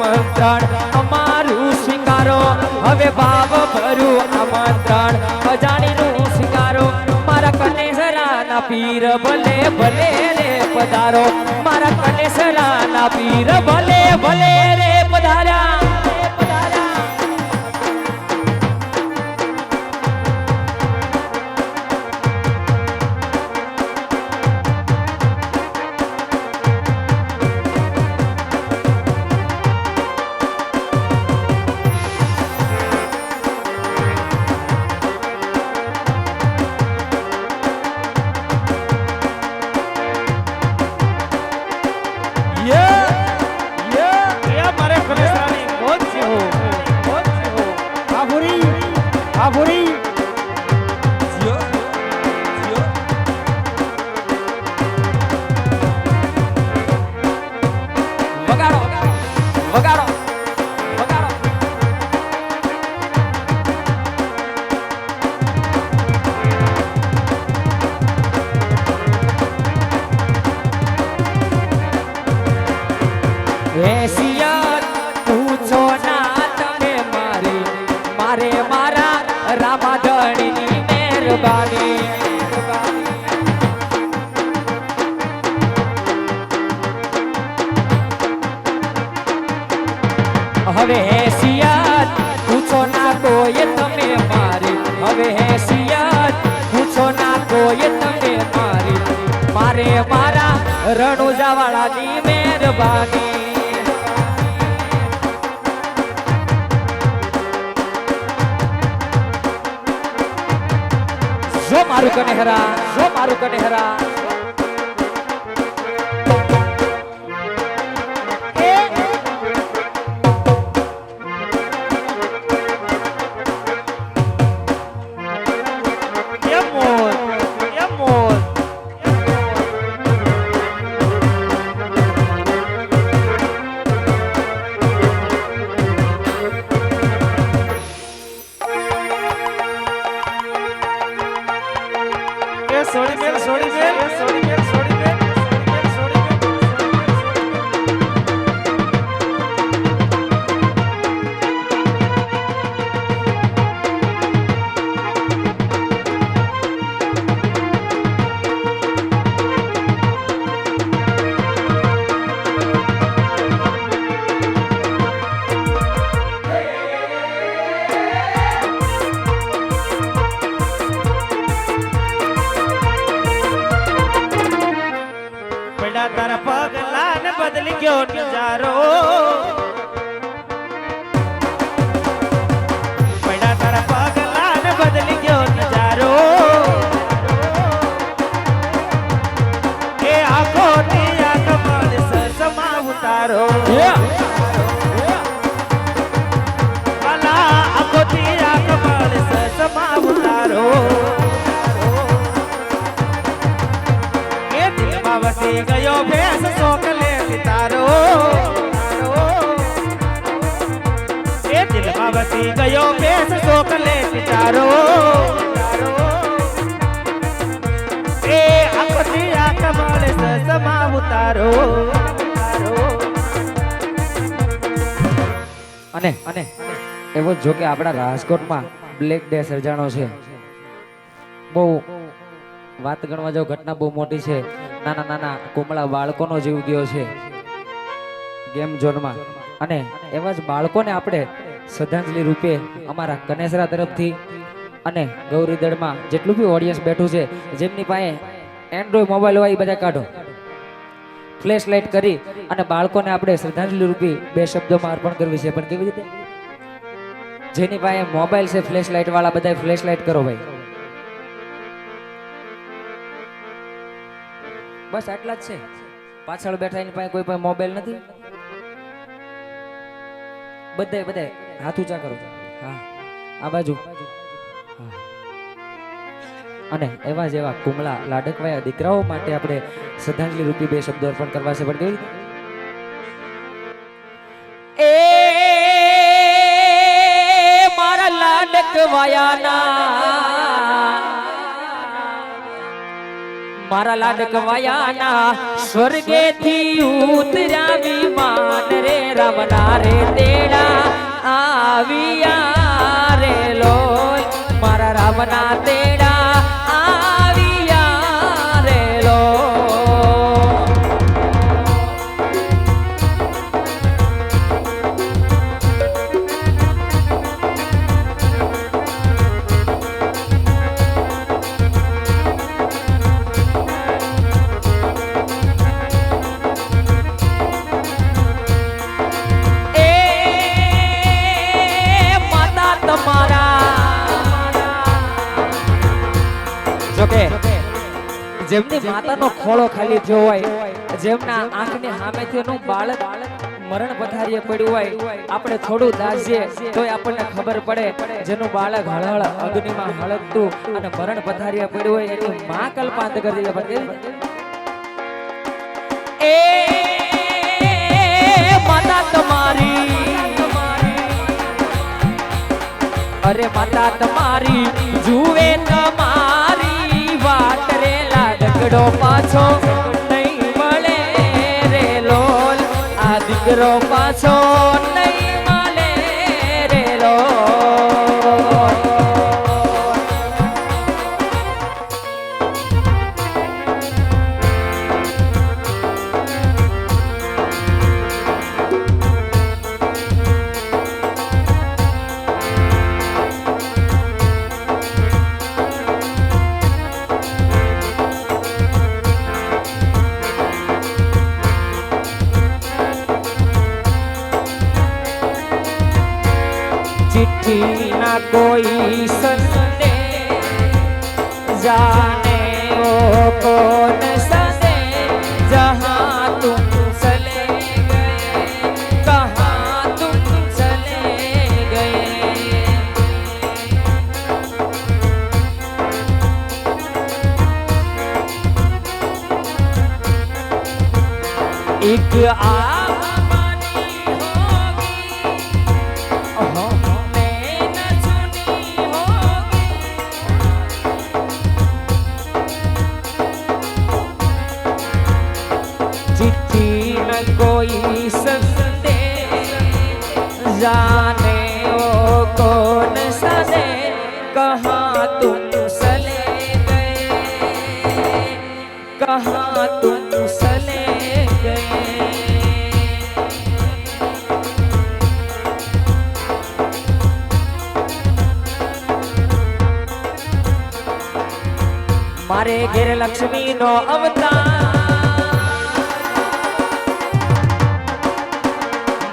આમંત્રણ અમારું સ્વીકારો હવે ભાવ ભરું આમંત્રણ અજાણીનું સ્વીકારો મારા કનેસરાના પીર ભલે ભલે રે પધારો મારા કનેસરાના પીર ભલે ભલે રે પધાર્યા હવે હેસિયત પૂછો ના કોઈ તમે મારી હવે હેસિયત પૂછો ના કોઈ તમે મારી મારે મારા રણુજાવાળાની મહેરબાની જો મારું કનેહરા જો મારું કનેહરા તારા પગલા ને બદલી ગયો નજારો પડ્યા તારા પગલા ને બદલી ગયો નજારો એ આખો ની આંખ મારે સસમા ઉતારો ભલા આખો ની આંખ મારે સસમા ઉતારો વસી ગયો ભેસ સોકલે તારો એ દિલમાં વસી ગયો ભેસ સોકલે તારો એ આખતી આંખ મળે સસમા ઉતારો અને અને એવો જો કે આપણા રાજકોટમાં બ્લેક ડે સર્જાણો છે બહુ વાત ગણવા જાવ ઘટના બહુ મોટી છે નાના નાના કોમળા બાળકોનો જીવ ગયો છે ગેમ ઝોનમાં અને એવા જ બાળકોને આપણે શ્રદ્ધાંજલિ રૂપે અમારા કનેસરા તરફથી અને ગૌરી દળમાં જેટલું બી ઓડિયન્સ બેઠું છે જેમની પાસે એન્ડ્રોઈડ મોબાઈલ હોય એ બધા કાઢો ફ્લેશ લાઇટ કરી અને બાળકોને આપણે શ્રદ્ધાંજલિ રૂપી 2 શબ્દોમાં અર્પણ કરવી છે પણ કેવી રીતે જેની પાસે મોબાઈલ છે ફ્લેશ લાઇટ વાળા બધા ફ્લેશ લાઇટ કરો ભાઈ બસ આટલા જ છે પાછળ બેઠા એની પાસે કોઈ પાસે મોબાઈલ નથી બધાય હાથ ઊંચા કરો હા આ બાજુ અને એવા જ એવા કુમળા લાડકવાયા દીકરાઓ માટે આપણે શ્રદ્ધાંજલિ રૂપી 2 શબ્દો અર્પણ કરવા છે પણ કેવી રીતે એ મારા લાડકવાયાના મારા લાડકવાયાના સ્વર્ગેથી ઉતર્યા વિમાન રે રામના રે તેડા આવ્યા રે લોલ મારા રામના તેડા આવ્યા રે લોલ જેમની માતાનો ખોળો ખાલી થયો હોય જેમના આંખની સામેથી એનું બાળક મરણ પથારીએ પડ્યું હોય આપણે થોડું દાસીએ તોય આપણને ખબર પડે જેનું બાળક હળહળ અગ્નિમાં હળગતું અને મરણ પથારીએ પડ્યું હોય એની માં કલ્પાંત કરી દે એ માતા તમારી અરે માતા તમારી જુએ તમારી વાટ રે લાડકડો પાછો નહીં મળે રે લોલ આ દીકરો પાછો નહીં મળે રે લોલ चिट्ठी ना कोई संदेश जाने वो कौन सदे जहाँ तुम चले गए कहाँ तुम चले गए एक कोई संदेश जाने वो कौन सदे कहाँ तुम चले गए कहाँ तुम चले गए मारे घेर लक्ष्मी नो अवतार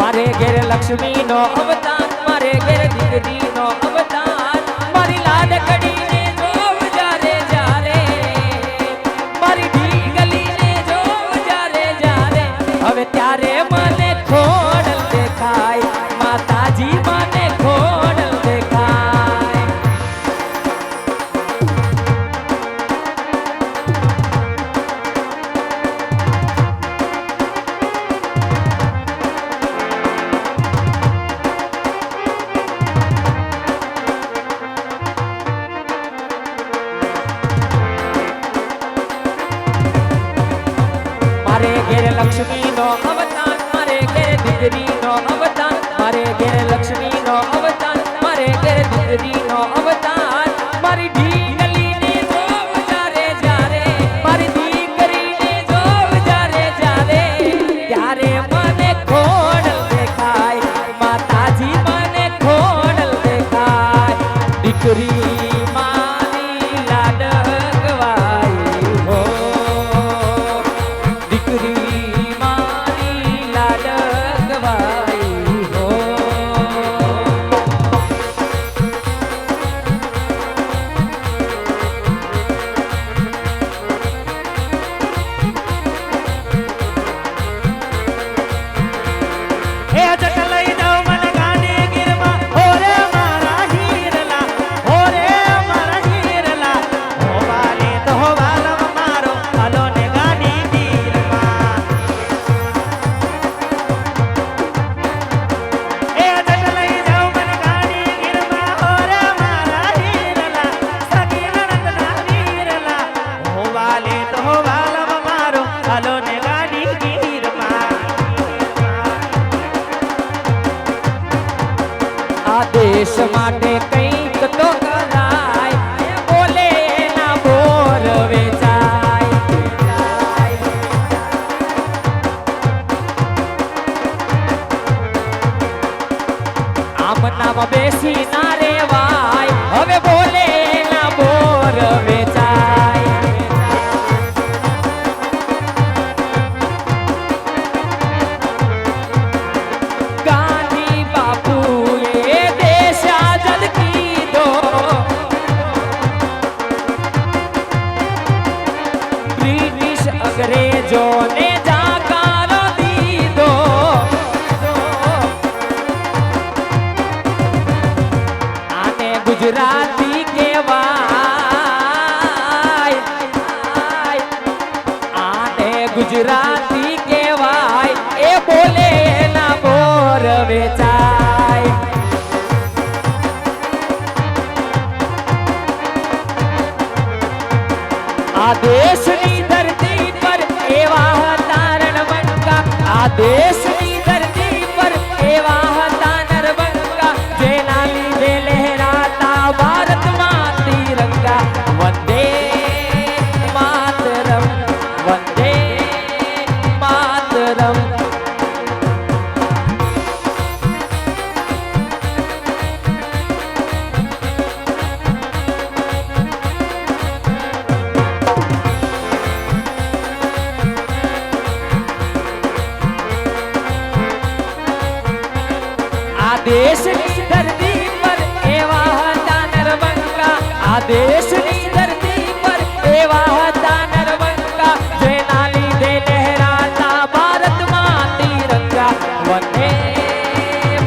मारे घेर लक्ष्मी नो अवतार मारे घेर दीकरी नो अवतार मारी लाडकड़ी ने जोव जारे जारे मारी ढींगली ने जोव जारे जारे હવે ત્યારે મને ખોડલ દેખાય માતાજી મને ખોડલ દેખાય દેશ માટે કંઈક તો કરાય એ બોલે એના બોર વેચાય આમ નામ બેસી ના રેવાય હવે બોલે એના બોર વેચાય ગાંધી બાપુએ દેશ આઝાદ કીધો બ્રિટિશ અંગ્રેજોને જાકારો દીધો આને ગુજરાતી કહેવાય આને ગુજરાતી કહેવાય એ બોલે એના બોર વેચાય આ દેશની ધરતી પર એવા હતા રણબંકા આ દેશની ધરતી પર એવા હતા નરબંકા જેના લીધે લહેરાતા ભારતમાં તિરંગા વંદે માતરમ વંદે માતરમ આ દેશની ધરતી પર એવા હતા નરબંકા આ દેશની ધરતી પર એવા હતા નરબંકા જેના લીધે લહેરાતા ભારતમાં તિરંગા વંદે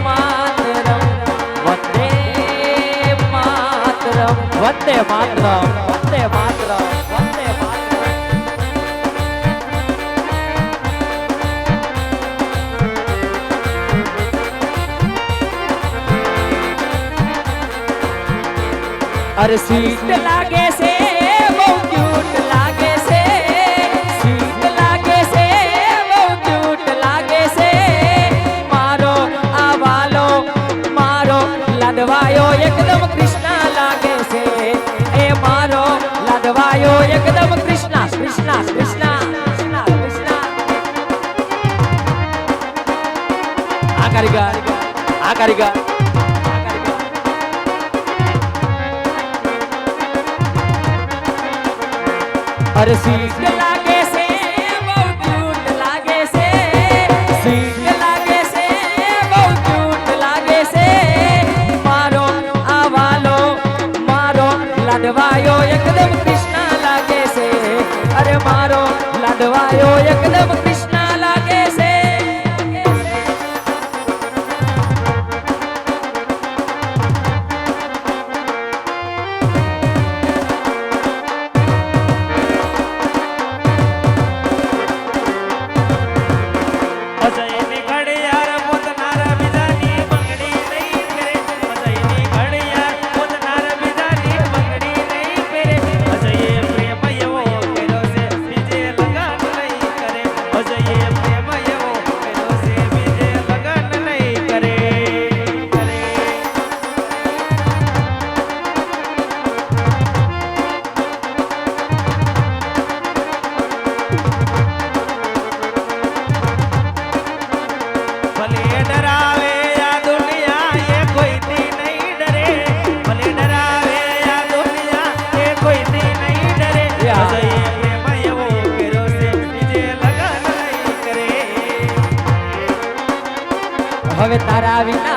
માતરમ વંદે માતરમ વંદે માતરમ વંદે માતરમ વંદે માતરમ अरे सीट लागे से वो क्यूट लागे से सीट लागे से वो क्यूट लागे से मारो आवालो मारो लदवायो एकदम कृष्णा लागे से ए मारो लदवायो एकदम कृष्णा कृष्णा कृष्णा कृष्णा कृष्णा आ कारीगर आ कारीगर अरे सीट लागे से बहुत क्यूट लागे से सीट लागे से बहुत क्यूट लागे से मारो आवालो मारो लदवायो एकदम कृष्णा लागे से अरे मारो लदवायो एकदम कृष्णा लागे से અજયની ઘડિયાળ પોતનાર બીજાની બંગડી નહીં કરે અજયની ઘડિયાળ પોતનાર બીજાની બંગડી નહીં પહેરે અજયે પ્રેમ એવો કર્યો છે બીજે લગન નહીં કરે અજયે પ્રેમ એવો કર્યો છે બીજે લગન નહીં કરે ભલે ડરાવે આ દુનિયા એ કોઈથી નહીં ડરે ભલે ડરાવે આ દુનિયા એ કોઈથી નહીં ડરે અજયે પ્રેમ એવો કર્યો છે બીજે લગન નહીં કરે હવે તારા વિના